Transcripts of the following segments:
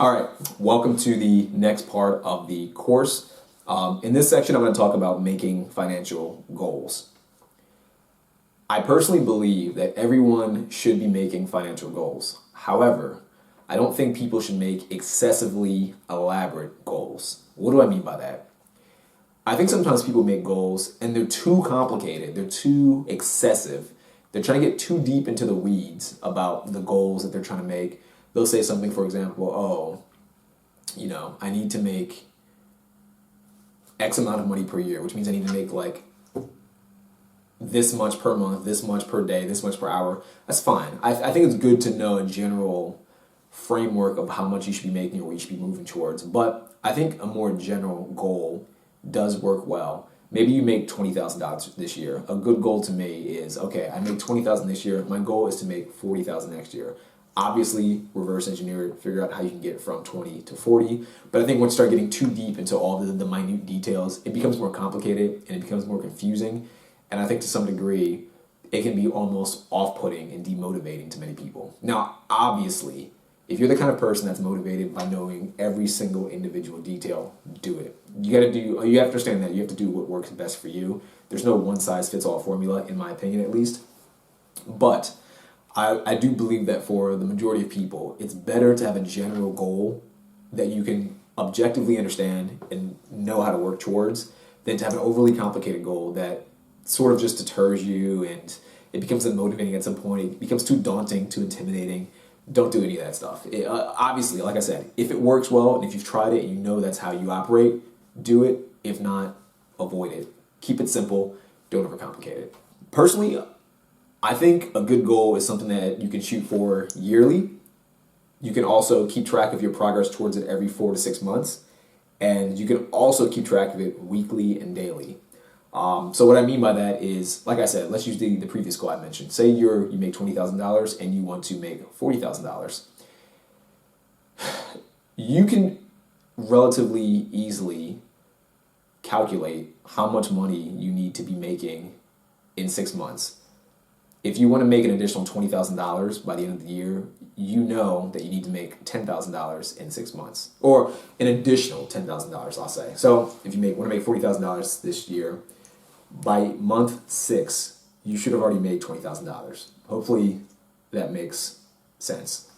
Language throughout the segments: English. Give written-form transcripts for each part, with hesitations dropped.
All right, welcome to the next part of the course. In this section, I'm going to talk about making financial goals. I personally believe that everyone should be making financial goals. However, I don't think people should make excessively elaborate goals. What do I mean by that? I think sometimes people make goals and they're too complicated, they're too excessive. They're trying to get too deep into the weeds about the goals that they're trying to make. They'll say something, for example, I need to make X amount of money per year, which means I need to make like this much per month, this much per day, this much per hour. That's fine. I think it's good to know a general framework of how much you should be making or what you should be moving towards. But I think a more general goal does work well. Maybe you make $20,000 this year. A good goal to me is, okay, I make $20,000 this year. My goal is to make $40,000 next year. Obviously, reverse engineer it, figure out how you can get from 20 to 40. But I think once you start getting too deep into all the minute details, it becomes more complicated and it becomes more confusing. And I think to some degree, it can be almost off-putting and demotivating to many people. Now, obviously, if you're the kind of person that's motivated by knowing every single individual detail, do it. You have to understand that you have to do what works best for you. There's no one-size-fits-all formula, in my opinion at least. But I do believe that for the majority of people, it's better to have a general goal that you can objectively understand and know how to work towards than to have an overly complicated goal that sort of just deters you and it becomes unmotivating at some point. It becomes too daunting, too intimidating. Don't do any of that stuff. Obviously, like I said, if it works well and if you've tried it and you know that's how you operate, do it. If not, avoid it. Keep it simple. Don't overcomplicate it. Personally, I think a good goal is something that you can shoot for yearly. You can also keep track of your progress towards it every 4 to 6 months. And you can also keep track of it weekly and daily. So what I mean by that is, like I said, let's use the previous goal I mentioned. Say you make $20,000 and you want to make $40,000. You can relatively easily calculate how much money you need to be making in 6 months. If you want to make an additional $20,000 by the end of the year, you know that you need to make $10,000 in 6 months, or an additional $10,000, I'll say. So if you want to make $40,000 this year, by month 6, you should have already made $20,000. Hopefully that makes sense.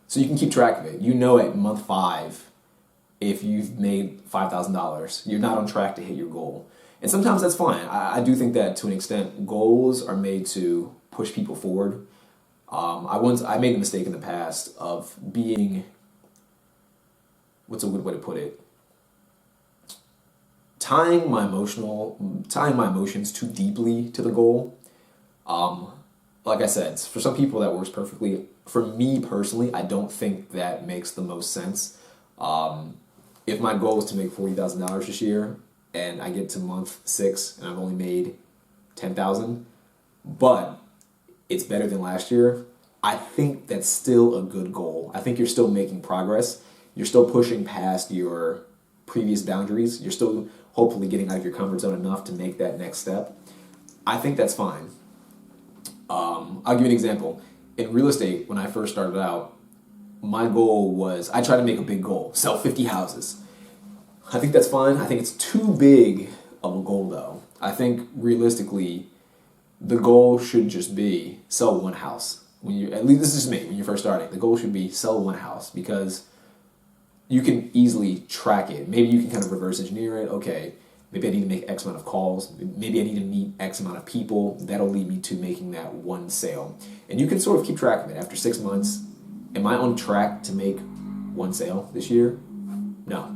So you can keep track of it. You know at month 5, if you've made $5,000, you're not on track to hit your goal. And sometimes that's fine. I do think that to an extent, goals are made to push people forward. I made the mistake in the past of being, what's a good way to put it? Tying my emotions too deeply to the goal. Like I said, for some people that works perfectly. For me personally, I don't think that makes the most sense. If my goal is to make $40,000 this year, and I get to month 6 and I've only made $10,000, but it's better than last year, I think that's still a good goal. I think you're still making progress. You're still pushing past your previous boundaries. You're still hopefully getting out of your comfort zone enough to make that next step. I think that's fine. I'll give you an example. In real estate, when I first started out, my goal was, I tried to make a big goal, sell 50 houses. I think that's fine. I think it's too big of a goal, though. I think realistically, the goal should just be sell one house. At least this is me. When you're first starting, the goal should be sell one house because you can easily track it. Maybe you can kind of reverse engineer it. Okay, maybe I need to make X amount of calls. Maybe I need to meet X amount of people. That'll lead me to making that one sale. And you can sort of keep track of it. After 6 months, am I on track to make one sale this year? No.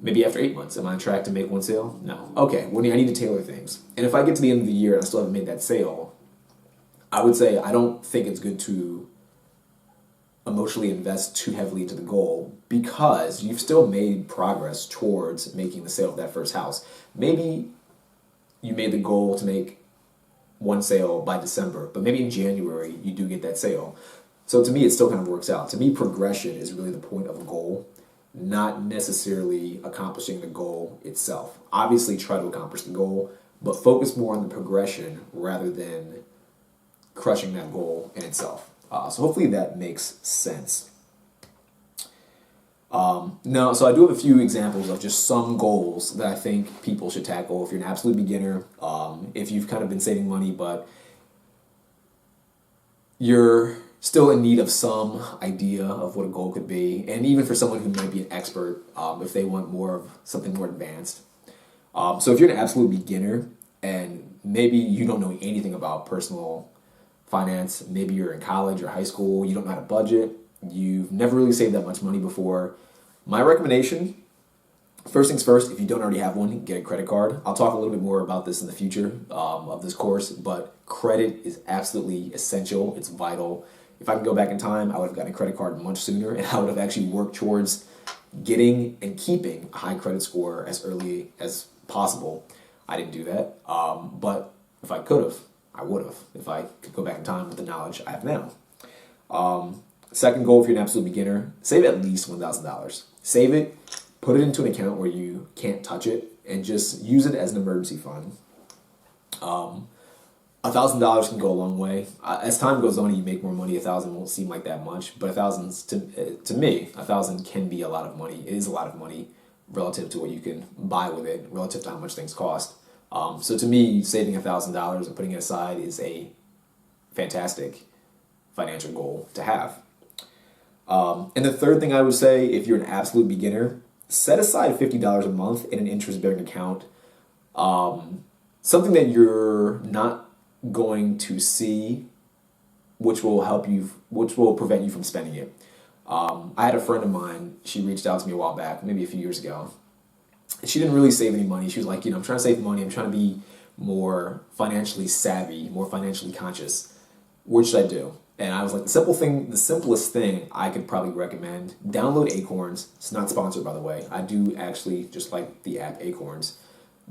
Maybe after 8 months, am I on track to make one sale? No. Okay, well, I need to tailor things. And if I get to the end of the year and I still haven't made that sale, I would say I don't think it's good to emotionally invest too heavily into the goal because you've still made progress towards making the sale of that first house. Maybe you made the goal to make one sale by December, but maybe in January you do get that sale. So to me, it still kind of works out. To me, progression is really the point of a goal, not necessarily accomplishing the goal itself. Obviously, try to accomplish the goal, but focus more on the progression rather than crushing that goal in itself. So hopefully that makes sense. No, so I do have a few examples of just some goals that I think people should tackle if you're an absolute beginner, if you've kind of been saving money, but you're still in need of some idea of what a goal could be, and even for someone who might be an expert, if they want more of something more advanced. So if you're an absolute beginner and maybe you don't know anything about personal finance, maybe you're in college or high school, you don't know how to budget, you've never really saved that much money before, my recommendation, first things first, if you don't already have one, get a credit card. I'll talk a little bit more about this in the future of this course, but credit is absolutely essential. It's vital. If I could go back in time, I would have gotten a credit card much sooner, and I would have actually worked towards getting and keeping a high credit score as early as possible. I didn't do that, but if I could have, I would have, if I could go back in time with the knowledge I have now. Second goal, if you're an absolute beginner, save at least $1,000. Save it, put it into an account where you can't touch it, and just use it as an emergency fund. $1,000 can go a long way. As time goes on and you make more money, 1,000 won't seem like that much, but 1,000 to me, 1,000 can be a lot of money. It is a lot of money relative to what you can buy with it, relative to how much things cost. So to me, saving $1,000 and putting it aside is a fantastic financial goal to have. And the third thing I would say, if you're an absolute beginner, set aside $50 a month in an interest-bearing account. Something that you're not going to see, which will help you, which will prevent you from spending it. I had a friend of mine, she reached out to me a while back, maybe a few years ago. She didn't really save any money. She was like, I'm trying to save money. I'm trying to be more financially savvy, more financially conscious. What should I do? And I was like, the simplest thing I could probably recommend, download Acorns. It's not sponsored, by the way. I do actually just like the app Acorns.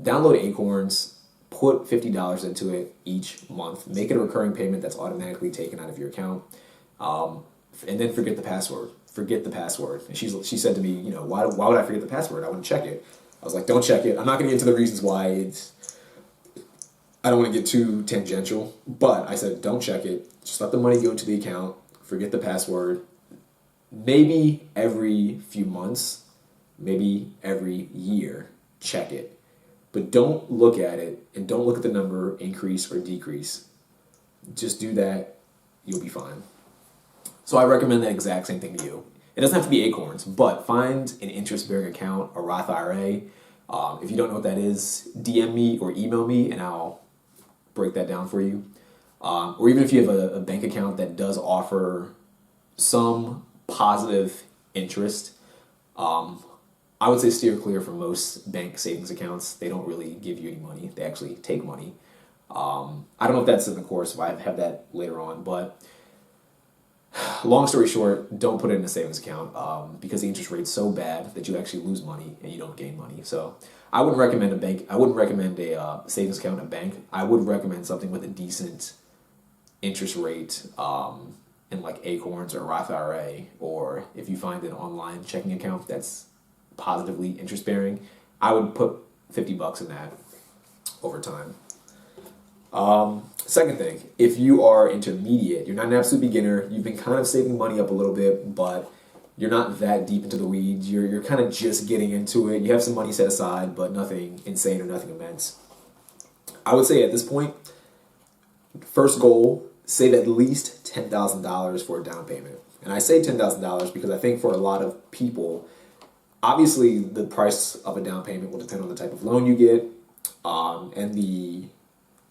Download Acorns, put $50 into it each month. Make it a recurring payment that's automatically taken out of your account. And then forget the password. Forget the password. And she said to me, why would I forget the password? I wouldn't check it. I was like, don't check it. I'm not going to get into the reasons why I don't want to get too tangential, but I said, don't check it. Just let the money go into the account. Forget the password. Maybe every few months, maybe every year, check it. But don't look at it and don't look at the number increase or decrease. Just do that. You'll be fine. So I recommend that exact same thing to you. It doesn't have to be Acorns, but find an interest-bearing account, a Roth IRA. If you don't know what that is, DM me or email me and I'll break that down for you. Or even if you have a bank account that does offer some positive interest, I would say steer clear from most bank savings accounts. They don't really give you any money. They actually take money. I don't know if that's in the course, if I have that later on, but long story short, don't put it in a savings account because the interest rate's so bad that you actually lose money and you don't gain money. So I wouldn't recommend a bank. I wouldn't recommend a savings account in a bank. I would recommend something with a decent interest rate in like Acorns or Roth IRA, or if you find an online checking account that's positively interest bearing, I would put $50 in that over time. Second thing, if you are intermediate, you're not an absolute beginner, you've been kind of saving money up a little bit, but you're not that deep into the weeds, you're kind of just getting into it, you have some money set aside, but nothing insane or nothing immense. I would say at this point, first goal, save at least $10,000 for a down payment. And I say $10,000 because I think for a lot of people, obviously the price of a down payment will depend on the type of loan you get and the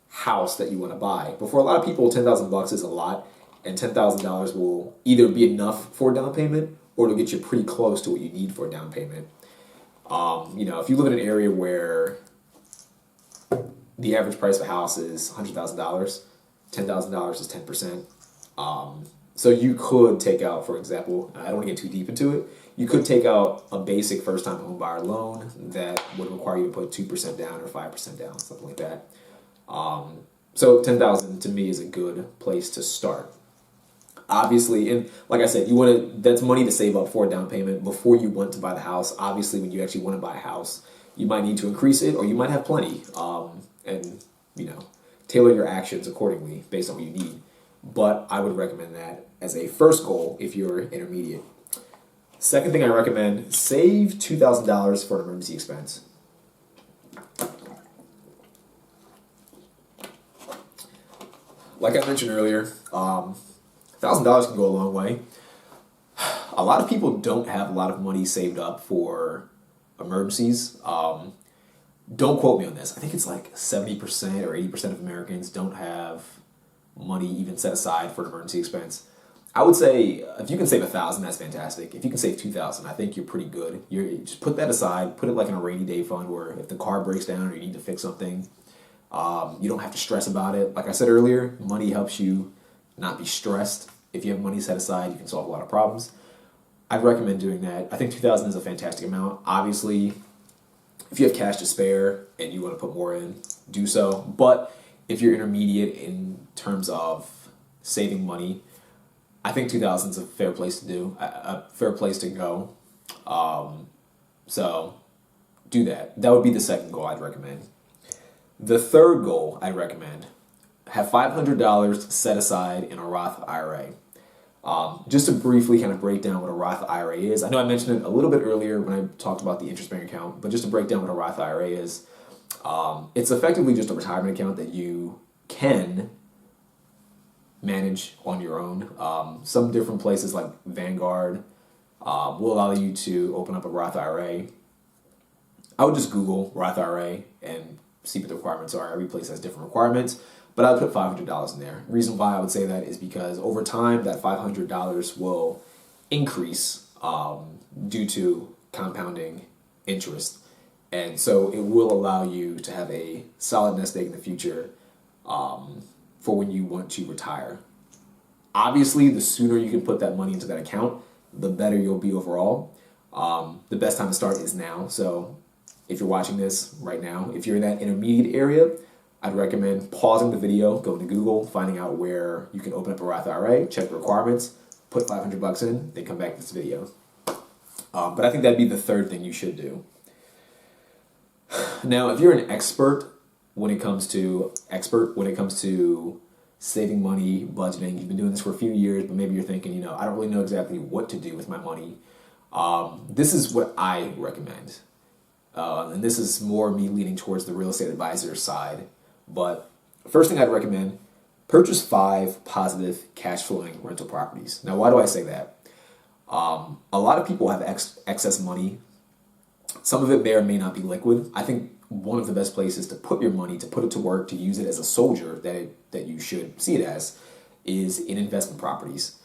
house that you want to buy. But for a lot of people, $10,000 is a lot, and $10,000 will either be enough for a down payment or it'll get you pretty close to what you need for a down payment. If you live in an area where the average price of a house is $100,000, $10,000 is 10%. So you could take out, for example, I don't want to get too deep into it, you could take out a basic first-time home buyer loan that would require you to put 2% down or 5% down, something like that. So $10,000 to me is a good place to start. Obviously, and like I said, that's money to save up for a down payment before you want to buy the house. Obviously, when you actually want to buy a house, you might need to increase it or you might have plenty. And tailor your actions accordingly based on what you need. But I would recommend that as a first goal if you're intermediate. Second thing I recommend, save $2,000 for an emergency expense. Like I mentioned earlier, $1,000 can go a long way. A lot of people don't have a lot of money saved up for emergencies. Don't quote me on this. I think it's like 70% or 80% of Americans don't have money even set aside for an emergency expense. I would say if you can save $1,000, that's fantastic. If you can save $2,000, I think you're pretty good. You just put that aside, put it like in a rainy day fund where if the car breaks down or you need to fix something, you don't have to stress about it. Like I said earlier, money helps you not be stressed. If you have money set aside, you can solve a lot of problems. I'd recommend doing that. I think $2,000 is a fantastic amount. Obviously, if you have cash to spare and you want to put more in, do so. But if you're intermediate in terms of saving money, I think $2,000 is a fair place to do, a fair place to go. So do that. That would be the second goal I'd recommend. The third goal I'd recommend, have $500 set aside in a Roth IRA. Just to briefly kind of break down what a Roth IRA is. I know I mentioned it a little bit earlier when I talked about the interest-bearing account, but just to break down what a Roth IRA is, it's effectively just a retirement account that you can manage on your own. Some different places like Vanguard will allow you to open up a Roth IRA. I would just Google Roth IRA and see what the requirements are. Every place has different requirements, but I would put $500 in there. The reason why I would say that is because over time that $500 will increase due to compounding interest. And so it will allow you to have a solid nest egg in the future for when you want to retire. Obviously, the sooner you can put that money into that account, the better you'll be overall. The best time to start is now. So if you're watching this right now, if you're in that intermediate area, I'd recommend pausing the video, going to Google, finding out where you can open up a Roth IRA, check the requirements, put $500 in, then come back to this video. But I think that'd be the third thing you should do. Now, if you're an expert when it comes to saving money, budgeting, you've been doing this for a few years, but maybe you're thinking, I don't really know exactly what to do with my money. This is what I recommend. And this is more me leaning towards the real estate advisor side. But first thing I'd recommend, purchase 5 positive cash flowing rental properties. Now, why do I say that? A lot of people have excess money. Some of it may or may not be liquid. I think one of the best places to put your money, to put it to work, to use it as a soldier that you should see it as, is in investment properties.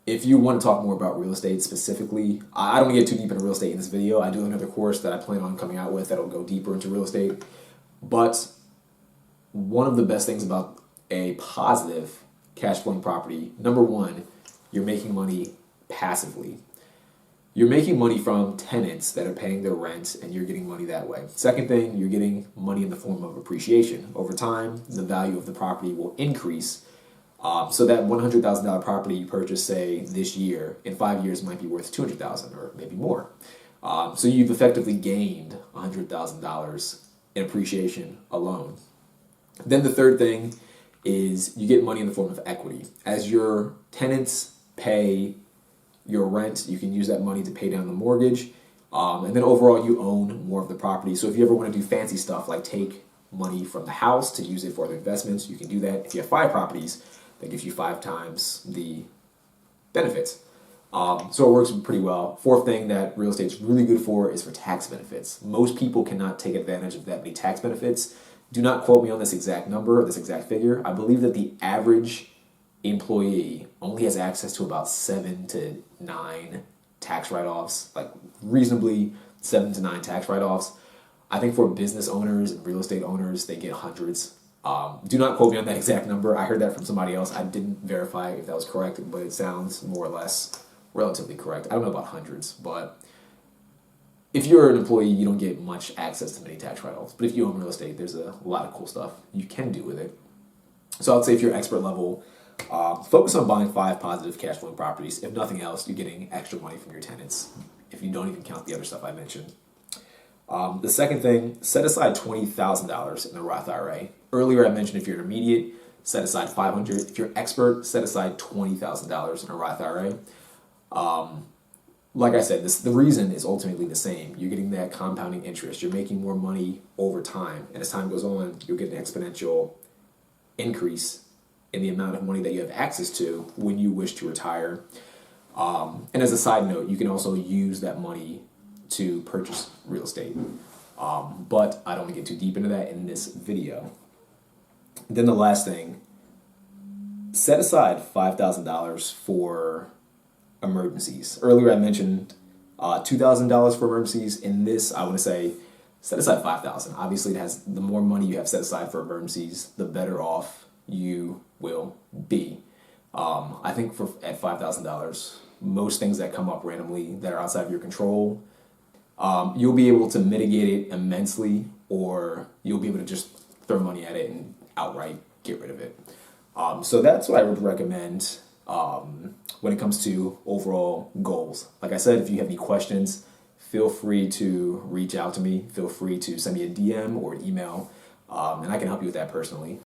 If you want to talk more about real estate specifically, I don't want to get too deep into real estate in this video. I do another course that I plan on coming out with that'll go deeper into real estate. But one of the best things about a positive cash flowing property, number one, you're making money passively. You're making money from tenants that are paying their rent, and you're getting money that way. Second thing, you're getting money in the form of appreciation. Over time, the value of the property will increase. So that $100,000 property you purchased, say, this year, in 5 years might be worth $200,000 or maybe more. So you've effectively gained $100,000 in appreciation alone. Then the third thing is you get money in the form of equity. As your tenants pay your rent, you can use that money to pay down the mortgage. And then overall, you own more of the property. So if you ever want to do fancy stuff like take money from the house to use it for other investments, you can do that. If you have 5 properties, that gives you 5 times the benefits. So it works pretty well. Fourth thing that real estate's really good for is for tax benefits. Most people cannot take advantage of that many tax benefits. Do not quote me on this exact number, this exact figure. I believe that the average employee only has access to about 7 to 9 tax write-offs, like reasonably 7 to 9 tax write-offs. I think for business owners and real estate owners, they get hundreds. Do not quote me on that exact number. I heard that from somebody else. I didn't verify if that was correct, but it sounds more or less relatively correct. I don't know about hundreds, but if you're an employee, you don't get much access to many tax write-offs. But if you own real estate, there's a lot of cool stuff you can do with it. So I'd say if you're expert level, focus on buying 5 positive cash flowing properties. If nothing else, you're getting extra money from your tenants, if you don't even count the other stuff I mentioned. The second thing, set aside $20,000 in a Roth IRA. Earlier I mentioned if you're intermediate, set aside $500. If you're expert, set aside $20,000 in a Roth IRA. Like I said, the reason is ultimately the same. You're getting that compounding interest. You're making more money over time. And as time goes on, you'll get an exponential increase in the amount of money that you have access to when you wish to retire. And as a side note, you can also use that money to purchase real estate. But I don't want to get too deep into that in this video. Then the last thing, set aside $5,000 for emergencies. Earlier I mentioned $2,000 for emergencies. In this, I want to say set aside $5,000. Obviously, the more money you have set aside for emergencies, the better off you will be. I think at $5,000, most things that come up randomly that are outside of your control, you'll be able to mitigate it immensely, or you'll be able to just throw money at it and outright get rid of it. So that's what I would recommend when it comes to overall goals. Like I said, if you have any questions, feel free to reach out to me. Feel free to send me a DM or an email, and I can help you with that personally.